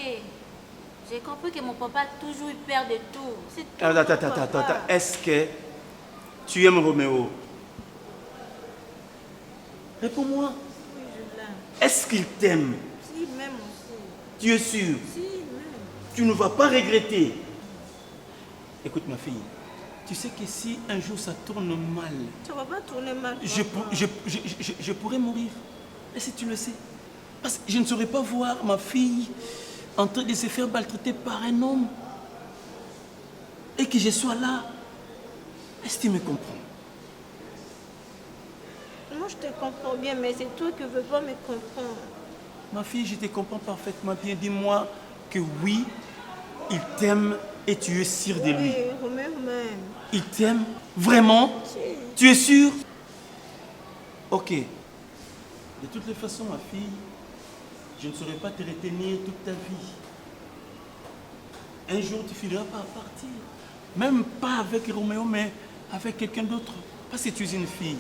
J'ai compris que mon papa a toujours eu peur de tout. C'est tout. Attends. Est-ce que tu aimes Roméo? Réponds-moi. Oui, je l'aime. Est-ce qu'il t'aime? Si, même aussi. Tu es sûr? Si, même. Tu ne vas pas regretter. Écoute ma fille, tu sais que si un jour ça tourne mal, Ça va pas tourner mal. je pourrais mourir. Et si tu le sais? Parce que je ne saurais pas voir ma fille en train de se faire maltraiter par un homme. Et que je sois là. Est-ce que tu me comprends? Moi, je te comprends bien, mais c'est toi qui ne veux pas me comprendre. Ma fille, je te comprends parfaitement bien. Dis-moi que oui, il t'aime et tu es sûr de lui. Oui, Roméo même. Il t'aime vraiment? Si. Tu es sûr? Ok. De toutes les façons, ma fille, je ne saurais pas te retenir toute ta vie. Un jour, tu finiras par partir. Même pas avec Roméo, mais avec quelqu'un d'autre. Parce que tu es une fille.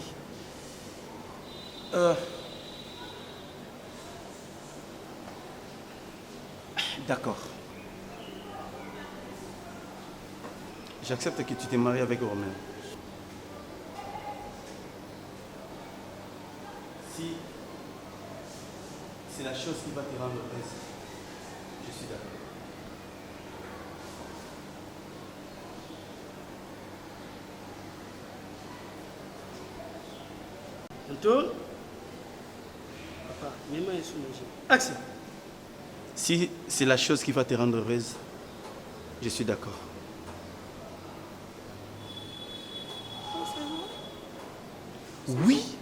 D'accord. J'accepte que tu t'es marié avec Roméo. Si c'est la chose qui va te rendre heureuse, je suis d'accord. Retour. Papa, mes mains sont légères. Action. Si c'est la chose qui va te rendre heureuse, je suis d'accord. Oui.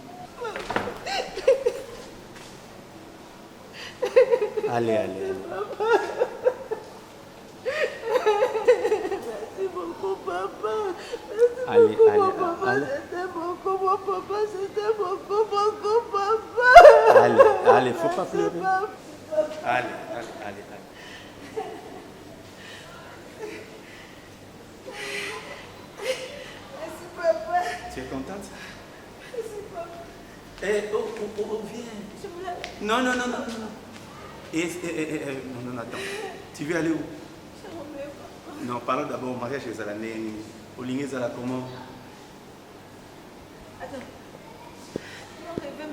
Allez. Merci beaucoup, papa. Allez. C'était beaucoup, mon papa. C'était beaucoup, papa. Allez, faut pas pleurer. Allez. Merci, papa. Tu es contente? Merci, papa. Viens. Non. Non, attends. Tu veux aller où? Non, parlons d'abord au mariage des Alanais. Au Ligné Zala, comment? Attends.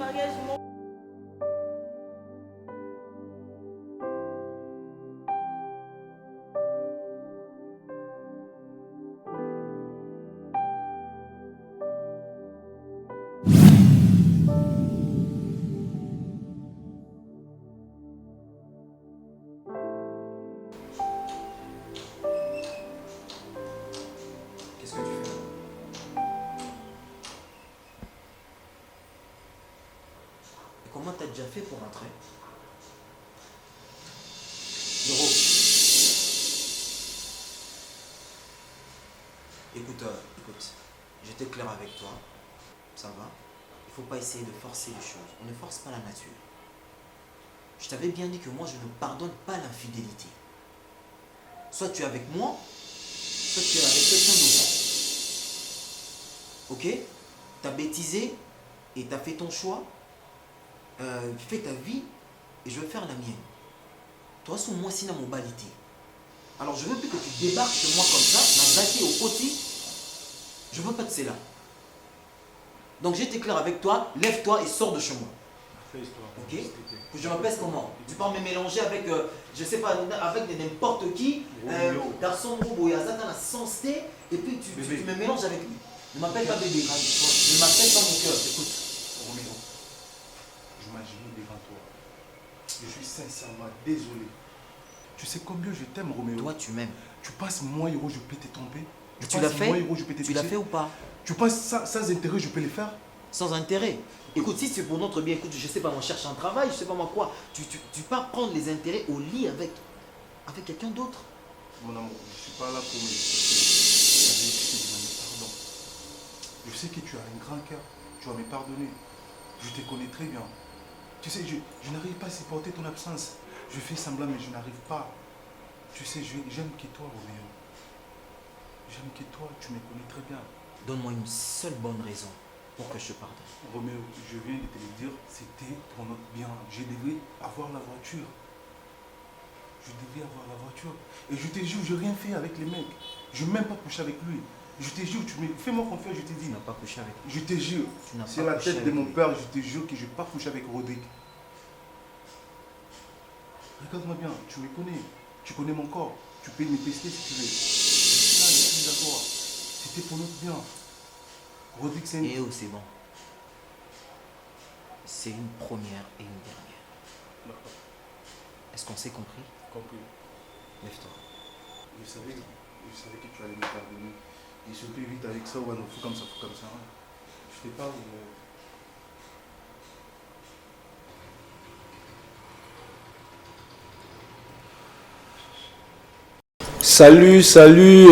mariage. Qu'est-ce que tu fais? Et comment t'as déjà fait pour rentrer? Zéro. Écoute, j'étais clair avec toi. Ça va? Il faut pas essayer de forcer les choses. On ne force pas la nature. Je t'avais bien dit que moi, je ne pardonne pas l'infidélité. Soit tu es avec moi, soit tu es avec quelqu'un d'autre. Ok? Tu as bêtisé et tu as fait ton choix. Fais ta vie et je vais faire la mienne. Toi, c'est moi, c'est mon balité. Alors, je veux plus que tu débarques chez moi comme ça, m'a zaqué au côté. Je veux pas de cela. Donc, j'étais clair avec toi, lève-toi et sors de chez moi. Ok? Que je m'appelle comment? Tu peux me mélanger avec, je sais pas, avec n'importe qui, garçon robot, il y a ça dans la sensité, et puis tu me mélanges avec lui. Ne m'appelle pas bébé. Ne m'appelle pas mon cœur. Écoute. Roméo, je m'agenouille devant toi. Je suis sincèrement désolé. Tu sais combien je t'aime, Roméo. Toi, tu m'aimes. Tu passes moins euros, je peux te tromper. Tu l'as fait? Tu l'as fait ou pas? Tu penses sans intérêt, je peux le faire? Sans intérêt. Écoute, si c'est pour notre bien, écoute, je sais pas, moi cherche un travail, je sais pas moi quoi. Tu peux prendre les intérêts au lit avec quelqu'un d'autre. Mon amour, je suis pas là pour me... Pardon. Je sais que tu as un grand cœur. Tu vas me pardonner. Je te connais très bien. Tu sais, je n'arrive pas à supporter ton absence. Je fais semblant, mais je n'arrive pas. Tu sais, j'aime que toi, Roméo. J'aime que toi, tu me connais très bien. Donne-moi une seule bonne raison pour que je te pardonne. Roméo, je viens de te le dire, c'était pour notre bien. Je devais avoir la voiture. Je devais avoir la voiture. Et je te jure, je n'ai rien fait avec les mecs. Je n'ai même pas couché avec lui. Je te jure, fais-moi confiance, je te dis. Tu n'as pas couché avec lui. Je te jure, c'est la tête de mon père, je te jure que je n'ai pas couché avec Rodrigue. Regarde-moi bien, tu me connais. Tu connais mon corps. Tu peux me tester si tu veux. Je suis là, je suis d'accord. C'était pour notre bien. Rodrigue, c'est une... Eh oh, c'est bon. C'est une première et une dernière. D'accord. Est-ce qu'on s'est compris? Compris. Lève-toi. Je savais que tu allais me pardonner. Et surtout vite avec ça, ouais, non, faut comme ça, faut comme ça. Hein. Je t'ai pas... Salut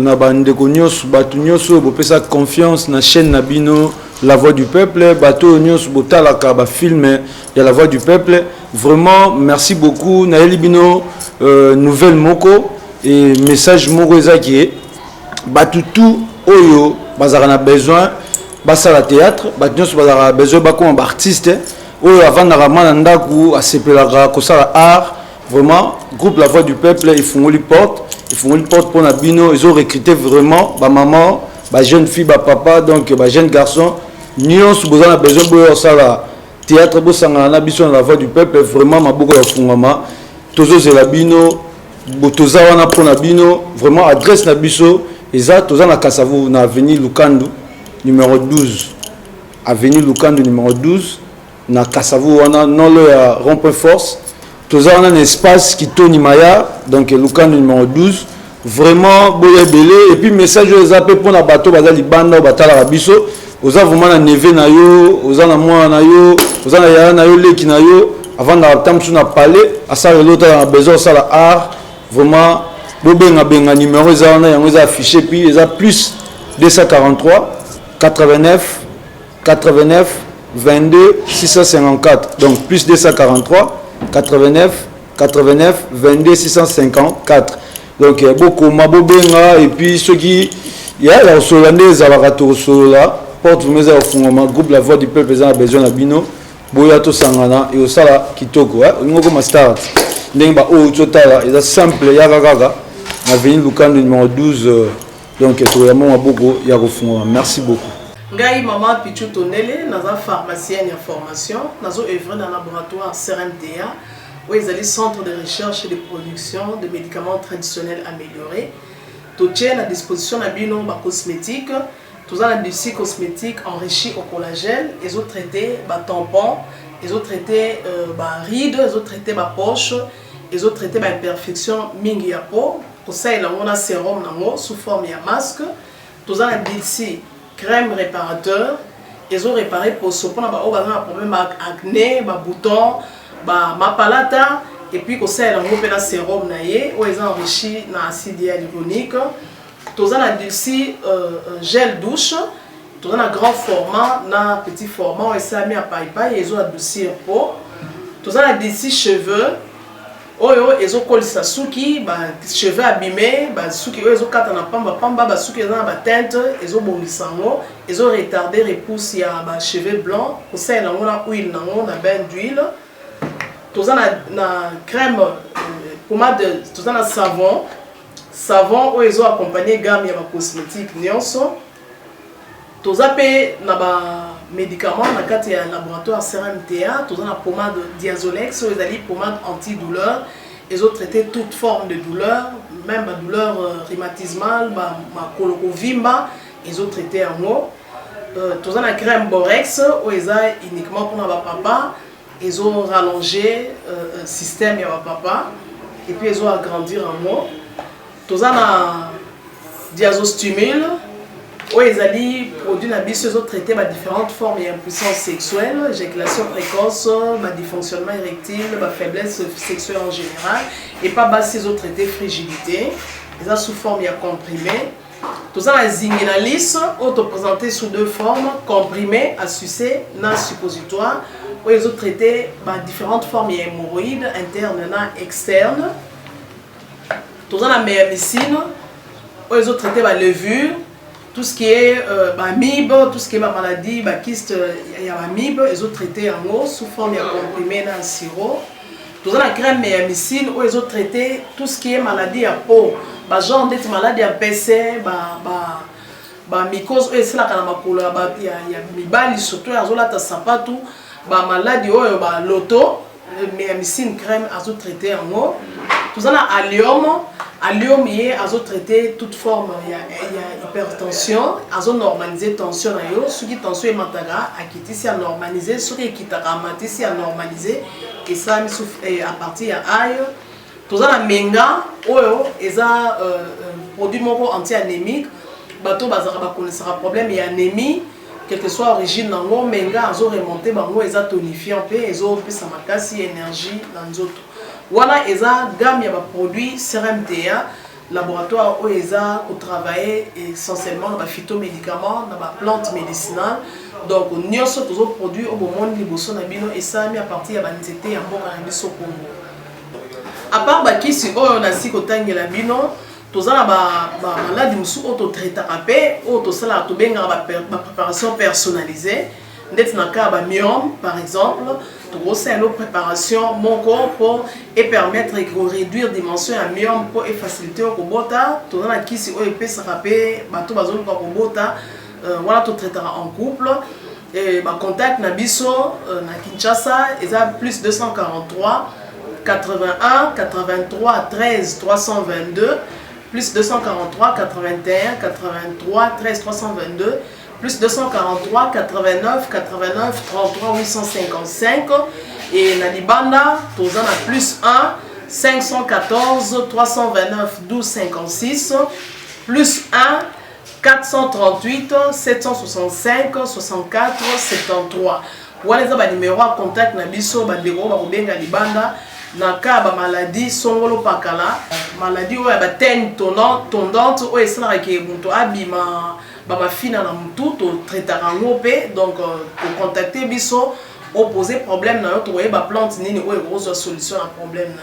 na bandeko nyonso bato nyonso bopesa confiance na chaîne Nabino La Voix du Peuple bato nyonso botalaka ba film ya La Voix du Peuple. Vraiment merci beaucoup na elibino nouvelle moko et message moko ezaki bato tout oyo bazaka na besoin basala théâtre bato nyonso bazaka besoin bakoma ba artiste oyo avandaka mana ndaku asepelaka kosala art. Vraiment groupe La Voix du Peuple ils font les portes pour Nabino. Ils ont recruté vraiment ma maman, ma jeune fille, ma papa, donc ma jeune garçon. Nous avons besoin de ça théâtre pour La Voix du Peuple. Vraiment ma beaucoup de fungama. Tozo zelabino, botoza wana pour Nabino. Vraiment adresse Nabiso. Eza toza na Kasavu na avenue Lukandu numéro 12. Avenue Lukandu numéro 12 na Kasavu wana non le rond-point force. Tous on a un espace qui tourne Maya, donc Lukandu numéro 12. Vraiment, boye belé. Et puis, message aux appels pour la bateau, bazali banda, batala rabiso. Aux a vraiment la neve na yo, aux a la moi na yo, aux a la yara na yo, leki na yo. Avant d'attendre sur la palais, à ça, l'autre a besoin de ça, la art. Vraiment, bobenga benga numéro, ils ont affiché, puis ils ont plus 243, 89, 22, 654. Donc, plus 243. 89 22 654. Donc beaucoup mabobenga et puis ceux qui il y a la solandais à la sola porte vous mettez au fond groupe La Voix du Peuple ils ont besoin d'abino boya to sangana et au sala kitoko ngoko master ndemba o totala ils simple ya gaga na avenue Lukandu numéro 12 donc tout le monde a beaucoup ya refond. Merci beaucoup. Ngai maman Pichu Tonele, naza pharmacienne en formation, nazo œuvre dans le laboratoire CRMTA, où ils allaient centre de recherche et de production de médicaments traditionnels améliorés. Tout est à disposition de bino cosmétiques, tout ça des cosmétiques enrichis au collagène, ils ont traité tampons, ils ont traité rides, ils ont traité poche, ils ont traité imperfection mingi ya peau, pour ça il a un sérum sous forme de masque, tout ça des crème réparateur, ils ont réparé pour ce qu'on a problème acné, boutons, mapalata, et puis qu'on sait un sérum naïe où ils ont enrichi dans acide hyaluronique. Tous on a d'ici gel douche, tous on a grand format, na petit format, et ça mis à paille ils ont adouci un pot. Tous on a d'ici cheveux. Ils ont collé sa souki, cheveux abîmés, souki ils ont quatre na pamba, souki ils ont na teinte, ils ont bongisango, ils ont retardé repousse ya cheveux blancs, pour ça ils ont na huile nango na bain d'huile. Tous on na crème pommade, tous on a savon où ils ont accompagné gamme ya cosmétique nyonso. Tous on pe na médicaments dans le laboratoire CRMTA, tous on a pommade Diazolex, ils ont pommade antidouleur, ils ont traité toute forme de douleur, même la douleur rhumatismale, ma colorovimba, ils ont traité en haut. Tous on a crème Borex, où ils ont uniquement pour notre papa, ils ont rallongé le système de papa, et puis ils ont agrandi en haut. Tous on a Diazostimule, où ils ont produit ils ont traité différentes formes d'impuissance sexuelle, éjaculation précoce, dysfonctionnement érectile, faiblesse sexuelle en général, et pas ils ont traité frigidité, ils ont sous forme de comprimé. Tout ça, la Zinginalis, présenté sous deux formes, comprimé à sucer, non suppositoire, où ils ont traité différentes formes d'hémorroïdes internes et externes. Tout ça, la méamycine, où ils ont traité la levure. Tout ce qui est MIB, tout ce qui est maladie, kyste, il y a MIB, ils ont traité en eau sous forme de comprimé dans le sirop. Tout ça, la crème méamycine, où ils ont traité tout ce qui est maladie à peau. Genre d'être maladie à PC, mycose, c'est là qu'il y a mibali, surtout, ils ont là, sapatou, maladie, l'auto, méamycine crème, ils ont traité en eau. Tout ça, la allium. Allium, ils ont traité toute forme, il y a hypertension, ils ont normalisé la tension. Ceux qui tension est mataga, à normalisé, ceux qui quittent à normalisé, et ça à partir de aïe. Tout ça, la menga, ils ont produit anti-anémique, bateau connaissent un problème, il y a anémie, quelle que soit l'origine, menga, ils ont remonté, ils ont tonifié un peu, ils ont fait sa macassi énergie dans les autres. Voilà, ils ont gamme de produits CRMTA, laboratoire où ils ont travaillé essentiellement dans les phytomédicaments, dans les plantes médicinales. Donc, nous avons tous les produits au monde et ça mis à partir de l'anxiété et de Congo. À part qui si on a si côté la bino, tous avons des maladies qui sont auto-traitées, la préparation personnalisée. Dans le cas de myome, par exemple, c'est une préparation mon corps pour permettre de réduire la dimension de myome pour faciliter le robota. Tout le monde qui si on peut se rappeler, tout le monde voilà tout traitera en couple. Et contact Nabiso na Kinshasa, ils ont plus 243 81 83 13 322 plus 243 81 83 13 322 plus 243 89 89 33 855 et na Libanda tous en a plus 1 514 329 12 56 plus 1 438 765 64 73. Voilà les numéros à contact na biso ba deko ba kubenga Libanda na ka ba maladie songolo pakala maladie oya ba teigne tondante oya esala ke muntu abima ba mafina na mutu to traitera ngope donc pour contacter biso opposer problème na yo to ba plante nini oya ko solution na problème na yo.